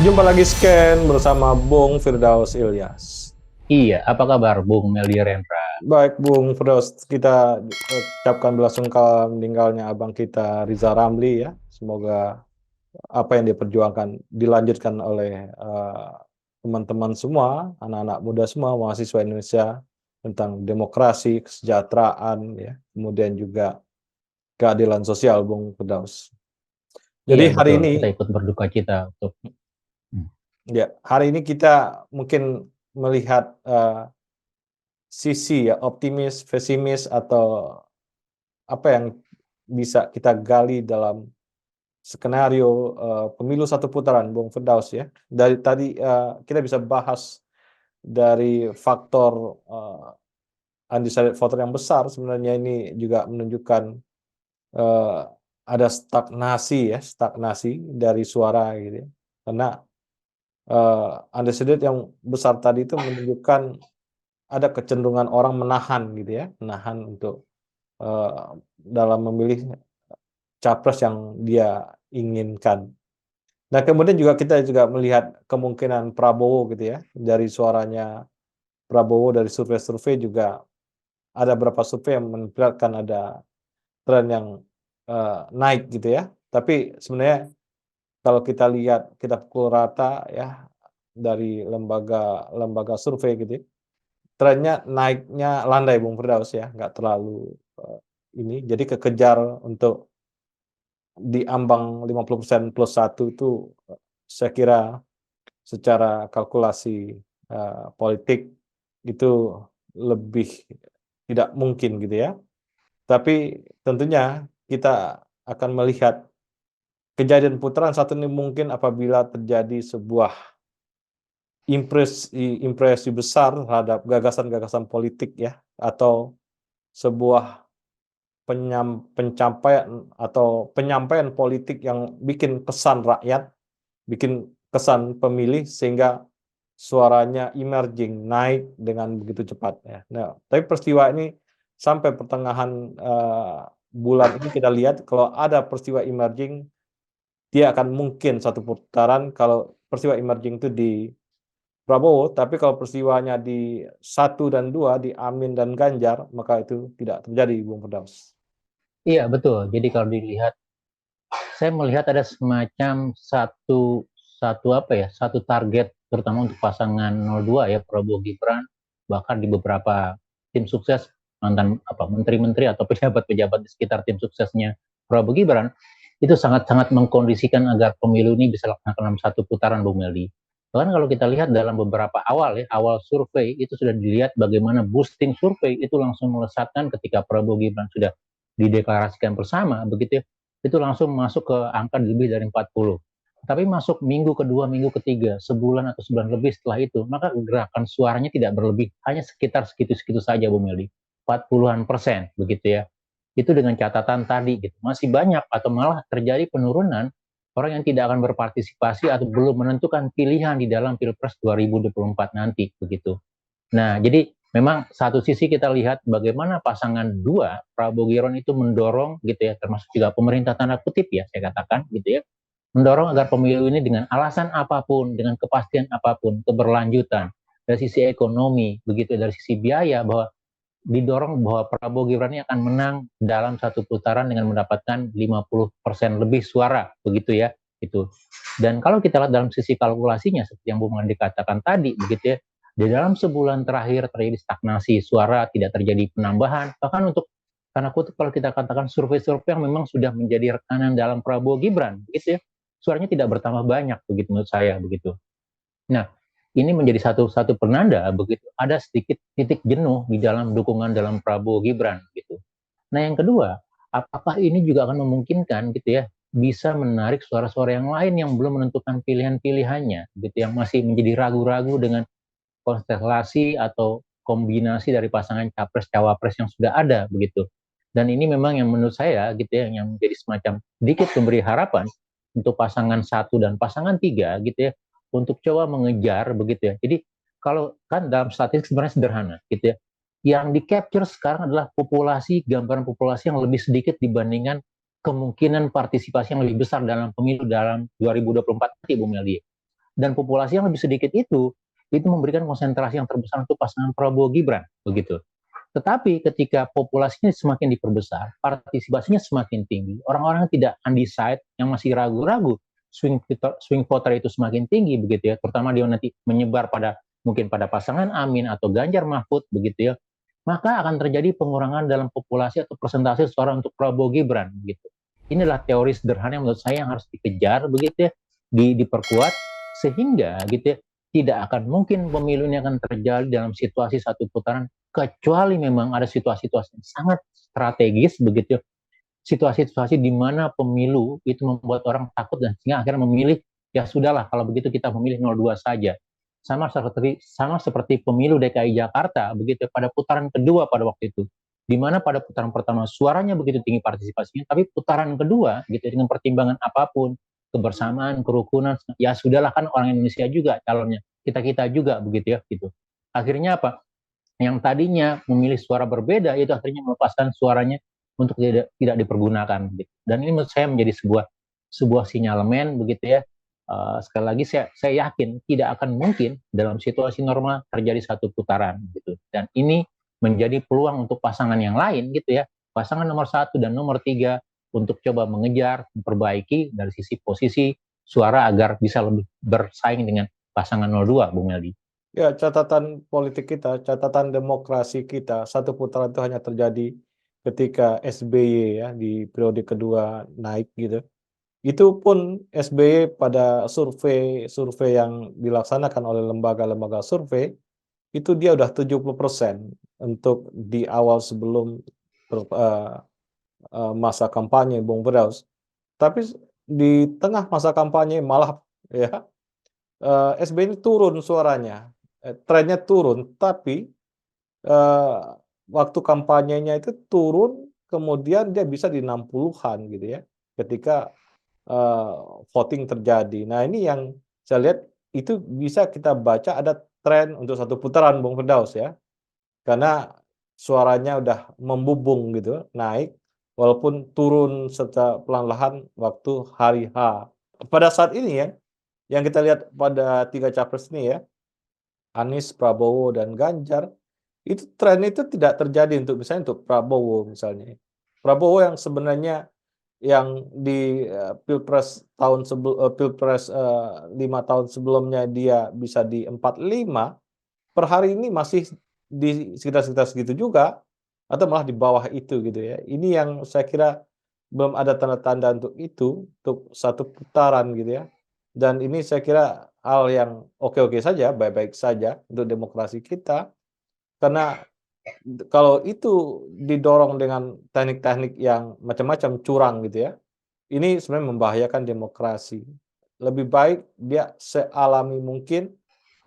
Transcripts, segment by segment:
Jumpa lagi Scan bersama Bung Firdaus Ilyas. Iya, apa kabar Bung Meldi Rendra? Baik Bung Firdaus, kita ucapkan belasungkawa meninggalnya abang kita Riza Ramli ya. Semoga apa yang diperjuangkan dilanjutkan oleh teman-teman semua, anak-anak muda semua, mahasiswa Indonesia tentang demokrasi, kesejahteraan ya, kemudian juga keadilan sosial Bung Firdaus. Iya, Jadi hari betul. ini Kita ikut berduka cita untuk ya, hari ini kita mungkin melihat sisi ya optimis, pesimis atau apa yang bisa kita gali dalam skenario pemilu satu putaran, Bung Firdaus ya. Dari tadi kita bisa bahas dari faktor undecided voter yang besar, sebenarnya ini juga menunjukkan eh, ada stagnasi dari suara gitu ya. Karena undecided yang besar tadi itu menunjukkan ada kecenderungan orang menahan gitu ya, menahan untuk dalam memilih capres yang dia inginkan. Nah, kemudian juga kita juga melihat kemungkinan Prabowo gitu ya, dari suaranya Prabowo dari survei-survei juga ada beberapa survei yang memperlihatkan ada tren yang naik gitu ya. Tapi sebenarnya kalau kita lihat, kita pukul rata ya dari lembaga survei gitu ya, trennya naiknya landai Bung Firdaus ya, nggak terlalu ini. Jadi kekejar untuk di ambang 50% plus satu itu saya kira secara kalkulasi politik itu lebih tidak mungkin gitu ya. Tapi tentunya kita akan melihat kejadian putaran satu ini mungkin apabila terjadi sebuah impresi besar terhadap gagasan-gagasan politik ya, atau sebuah penyampaian politik yang bikin kesan rakyat, bikin kesan pemilih sehingga suaranya emerging, naik dengan begitu cepat ya. Nah, tapi peristiwa ini sampai pertengahan bulan ini kita lihat kalau ada peristiwa emerging, dia akan mungkin satu putaran kalau peristiwa emerging itu di Prabowo, tapi kalau peristiwanya di satu dan dua di Amin dan Ganjar, maka itu tidak terjadi, Bung Firdaus. Iya, betul. Jadi kalau dilihat, saya melihat ada semacam satu target terutama untuk pasangan 02 ya, Prabowo Gibran, bahkan di beberapa tim sukses mantan menteri-menteri atau pejabat-pejabat di sekitar tim suksesnya Prabowo Gibran itu sangat-sangat mengkondisikan agar pemilu ini bisa dilaksanakan dalam satu putaran, Bung Meldi. Bahkan kalau kita lihat dalam beberapa awal survei itu sudah dilihat bagaimana boosting survei itu langsung melesatkan ketika Prabowo Gibran sudah dideklarasikan bersama, begitu ya, itu langsung masuk ke angka lebih dari 40. Tapi masuk minggu kedua, minggu ketiga, sebulan atau sebulan lebih setelah itu, maka gerakan suaranya tidak berlebih, hanya sekitar segitu-segitu saja, Bu Meldi. 40-an%, begitu ya. Itu dengan catatan tadi, gitu. Masih banyak atau malah terjadi penurunan orang yang tidak akan berpartisipasi atau belum menentukan pilihan di dalam Pilpres 2024 nanti, begitu. Nah, jadi memang satu sisi kita lihat bagaimana pasangan dua Prabowo Gibran itu mendorong gitu ya, termasuk juga pemerintah tanda kutip ya saya katakan gitu ya, mendorong agar pemilu ini dengan alasan apapun, dengan kepastian apapun, keberlanjutan dari sisi ekonomi, begitu dari sisi biaya, bahwa didorong bahwa Prabowo Gibran ini akan menang dalam satu putaran dengan mendapatkan 50% lebih suara, begitu ya, itu. Dan kalau kita lihat dalam sisi kalkulasinya seperti yang Bung Mandi katakan tadi, begitu ya, di dalam sebulan terakhir terjadi stagnasi suara, tidak terjadi penambahan, bahkan untuk karena kutip kalau kita katakan survei-survei yang memang sudah menjadi rekanan dalam Prabowo Gibran, gitu ya, suaranya tidak bertambah banyak, begitu menurut saya, begitu. Nah, ini menjadi satu penanda begitu ada sedikit titik jenuh di dalam dukungan dalam Prabowo Gibran gitu. Nah, yang kedua, apakah ini juga akan memungkinkan gitu ya bisa menarik suara-suara yang lain yang belum menentukan pilihan-pilihannya gitu, yang masih menjadi ragu-ragu dengan konstelasi atau kombinasi dari pasangan capres cawapres yang sudah ada begitu. Dan ini memang yang menurut saya gitu ya yang menjadi semacam sedikit memberi harapan untuk pasangan satu dan pasangan tiga gitu ya untuk coba mengejar begitu ya. Jadi kalau kan dalam statistik sebenarnya sederhana gitu ya. Yang di capture sekarang adalah gambaran populasi yang lebih sedikit dibandingkan kemungkinan partisipasi yang lebih besar dalam pemilu dalam 2024 nanti, Bu Meldi. dan populasi yang lebih sedikit itu memberikan konsentrasi yang terbesar untuk pasangan Prabowo Gibran begitu. Tetapi ketika populasinya semakin diperbesar, partisipasinya semakin tinggi, orang-orang yang tidak undecided, yang masih ragu-ragu, swing voter itu semakin tinggi begitu ya, terutama dia nanti menyebar pada mungkin pada pasangan Amin atau Ganjar Mahfud begitu ya, maka akan terjadi pengurangan dalam populasi atau persentase suara untuk Prabowo Gibran begitu. Inilah teori sederhana yang menurut saya yang harus dikejar begitu ya, diperkuat sehingga gitu ya, tidak akan mungkin pemilu ini akan terjadi dalam situasi satu putaran kecuali memang ada situasi-situasi yang sangat strategis begitu, situasi-situasi di mana pemilu itu membuat orang takut dan sehingga akhirnya memilih ya sudahlah kalau begitu kita memilih 02 saja. Sama seperti pemilu DKI Jakarta begitu pada putaran kedua pada waktu itu, di mana pada putaran pertama suaranya begitu tinggi partisipasinya, tapi putaran kedua gitu dengan pertimbangan apapun, kebersamaan, kerukunan, ya sudahlah kan orang Indonesia juga calonnya, kita juga begitu ya gitu. Akhirnya apa? Yang tadinya memilih suara berbeda itu akhirnya melepaskan suaranya untuk tidak dipergunakan gitu. Dan ini menurut saya menjadi sebuah sinyalemen begitu ya. Sekali lagi saya yakin tidak akan mungkin dalam situasi normal terjadi satu putaran gitu. Dan ini menjadi peluang untuk pasangan yang lain gitu ya, pasangan nomor 1 dan nomor 3 untuk coba mengejar, memperbaiki dari sisi posisi suara agar bisa lebih bersaing dengan pasangan 02, Bung Meldi. Ya, catatan politik kita, catatan demokrasi kita, satu putaran itu hanya terjadi ketika SBY ya di periode kedua naik gitu. Itu pun SBY pada survei yang dilaksanakan oleh lembaga-lembaga survei, itu dia udah 70% untuk di awal sebelum masa kampanye, Bung Firdaus. Tapi di tengah masa kampanye malah ya SBY ini turun suaranya, trennya turun, tapi waktu kampanyenya itu turun, kemudian dia bisa di 60-an gitu ya, ketika voting terjadi. Nah ini yang saya lihat itu bisa kita baca ada tren untuk satu putaran, Bung Firdaus ya, karena suaranya udah membubung gitu, naik, walaupun turun secara perlahan waktu hari H. Pada saat ini ya, yang kita lihat pada 3 capres ini ya, Anies, Prabowo, dan Ganjar, itu tren itu tidak terjadi untuk misalnya untuk Prabowo misalnya. Prabowo yang sebenarnya yang di Pilpres 5 tahun sebelumnya dia bisa di 45, per hari ini masih di sekitar segitu juga, atau malah di bawah itu gitu ya. Ini yang saya kira belum ada tanda-tanda untuk itu, untuk satu putaran gitu ya. Dan ini saya kira hal yang oke-oke saja, baik-baik saja untuk demokrasi kita. Karena kalau itu didorong dengan teknik-teknik yang macam-macam curang gitu ya, ini sebenarnya membahayakan demokrasi. Lebih baik dia sealami mungkin,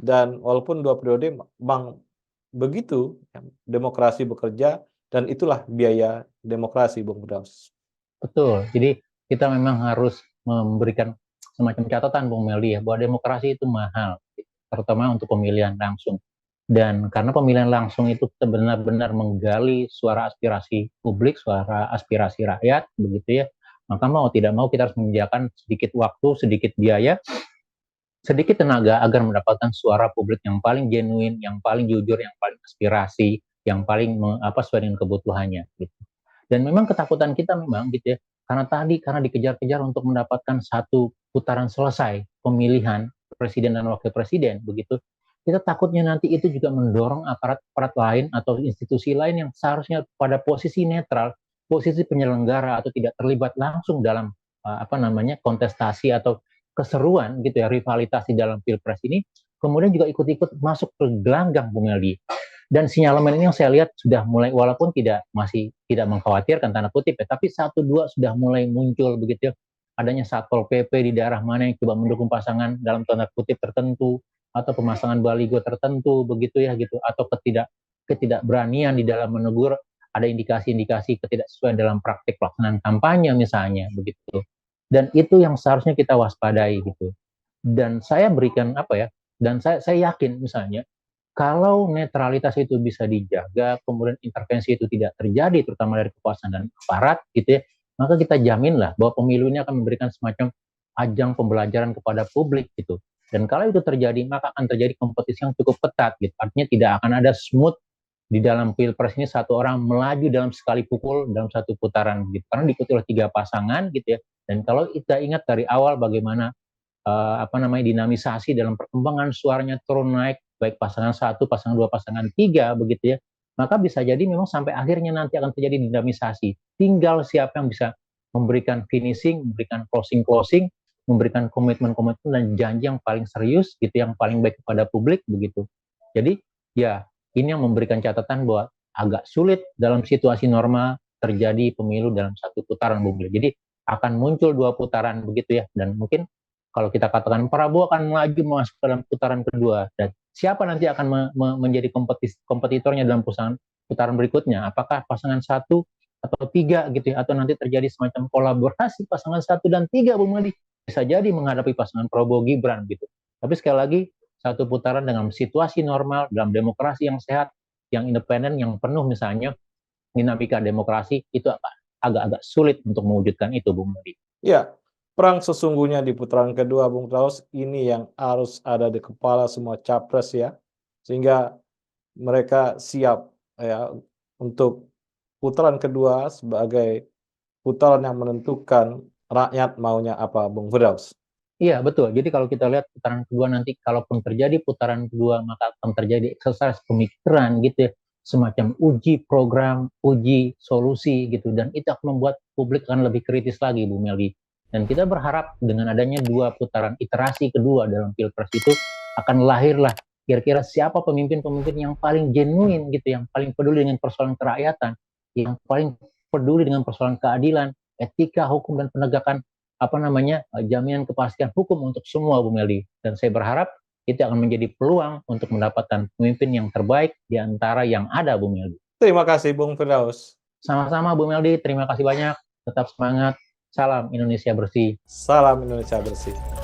dan walaupun 2 periode memang begitu demokrasi bekerja, dan itulah biaya demokrasi, Bung Firdaus. Betul. Jadi kita memang harus memberikan semacam catatan, Bung Meldi ya, bahwa demokrasi itu mahal, terutama untuk pemilihan langsung. Dan karena pemilihan langsung itu kita benar-benar menggali suara aspirasi publik, suara aspirasi rakyat, begitu ya. Maka mau tidak mau kita harus menyediakan sedikit waktu, sedikit biaya, sedikit tenaga agar mendapatkan suara publik yang paling genuine, yang paling jujur, yang paling aspirasi, yang paling sesuai dengan kebutuhannya. Gitu. Dan memang ketakutan kita memang gitu ya, karena dikejar-kejar untuk mendapatkan satu putaran selesai pemilihan presiden dan wakil presiden begitu, kita takutnya nanti itu juga mendorong aparat lain atau institusi lain yang seharusnya pada posisi netral, posisi penyelenggara atau tidak terlibat langsung dalam kontestasi atau keseruan gitu ya, rivalitas di dalam pilpres ini, kemudian juga ikut-ikut masuk ke gelanggang, Bung Meldi. Dan sinyalemen ini yang saya lihat sudah mulai, walaupun masih tidak mengkhawatirkan tanda kutip ya, tapi 1-2 sudah mulai muncul begitu ya. Adanya Satpol PP di daerah mana yang coba mendukung pasangan dalam tanda kutip tertentu, atau pemasangan baligo tertentu begitu ya gitu, atau ketidakberanian di dalam menegur, ada indikasi-indikasi ketidaksesuaian dalam praktik pelaksanaan kampanye misalnya begitu. Dan itu yang seharusnya kita waspadai gitu. Dan saya berikan dan saya yakin misalnya kalau netralitas itu bisa dijaga, kemudian intervensi itu tidak terjadi, terutama dari kekuasaan dan aparat, gitu ya, maka kita jaminlah bahwa pemilu ini akan memberikan semacam ajang pembelajaran kepada publik, gitu. Dan kalau itu terjadi, maka akan terjadi kompetisi yang cukup ketat gitu. Artinya tidak akan ada smooth di dalam pilpres ini satu orang melaju dalam sekali pukul dalam satu putaran gitu. Karena diikuti oleh 3 pasangan gitu ya. Dan kalau kita ingat dari awal bagaimana dinamisasi dalam perkembangan suaranya turun naik, baik pasangan 1, pasangan 2, pasangan 3 begitu ya, maka bisa jadi memang sampai akhirnya nanti akan terjadi dinamisasi. Tinggal siapa yang bisa memberikan finishing, memberikan closing, memberikan komitmen-komitmen dan janji yang paling serius gitu, yang paling baik kepada publik begitu. Jadi ya ini yang memberikan catatan bahwa agak sulit dalam situasi normal terjadi pemilu dalam satu putaran, Bung Billy. Jadi akan muncul 2 putaran begitu ya, dan mungkin kalau kita katakan Prabowo akan melaju masuk dalam putaran kedua, dan siapa nanti akan menjadi kompetitornya dalam putaran berikutnya? Apakah pasangan 1 atau 3 gitu ya, atau nanti terjadi semacam kolaborasi pasangan 1 dan 3, Bung Madi? Bisa jadi menghadapi pasangan Prabowo Gibran gitu. Tapi sekali lagi, satu putaran dengan situasi normal dalam demokrasi yang sehat, yang independen, yang penuh misalnya dinamika demokrasi, itu agak-agak sulit untuk mewujudkan itu, Bung Madi. Ya, perang sesungguhnya di putaran kedua, Bung Klaus, ini yang harus ada di kepala semua capres ya, sehingga mereka siap ya untuk putaran kedua sebagai putaran yang menentukan rakyat maunya apa, Bung Firdaus. Iya, betul. Jadi kalau kita lihat putaran kedua nanti, kalaupun terjadi putaran kedua, maka akan terjadi eksersis pemikiran gitu ya, semacam uji program, uji solusi gitu, dan itu akan membuat publik akan lebih kritis lagi, Bu Meldi. Dan kita berharap dengan adanya 2 putaran iterasi kedua dalam pilpres itu akan lahirlah kira-kira siapa pemimpin-pemimpin yang paling genuine gitu, yang paling peduli dengan persoalan kerakyatan, yang paling peduli dengan persoalan keadilan, etika, hukum, dan penegakan jaminan kepastian hukum untuk semua, Bu Meldi. Dan saya berharap itu akan menjadi peluang untuk mendapatkan pemimpin yang terbaik di antara yang ada, Bu Meldi. Terima kasih, Bung Firdaus. Sama-sama, Bu Meldi. Terima kasih banyak. Tetap semangat. Salam Indonesia bersih. Salam Indonesia bersih.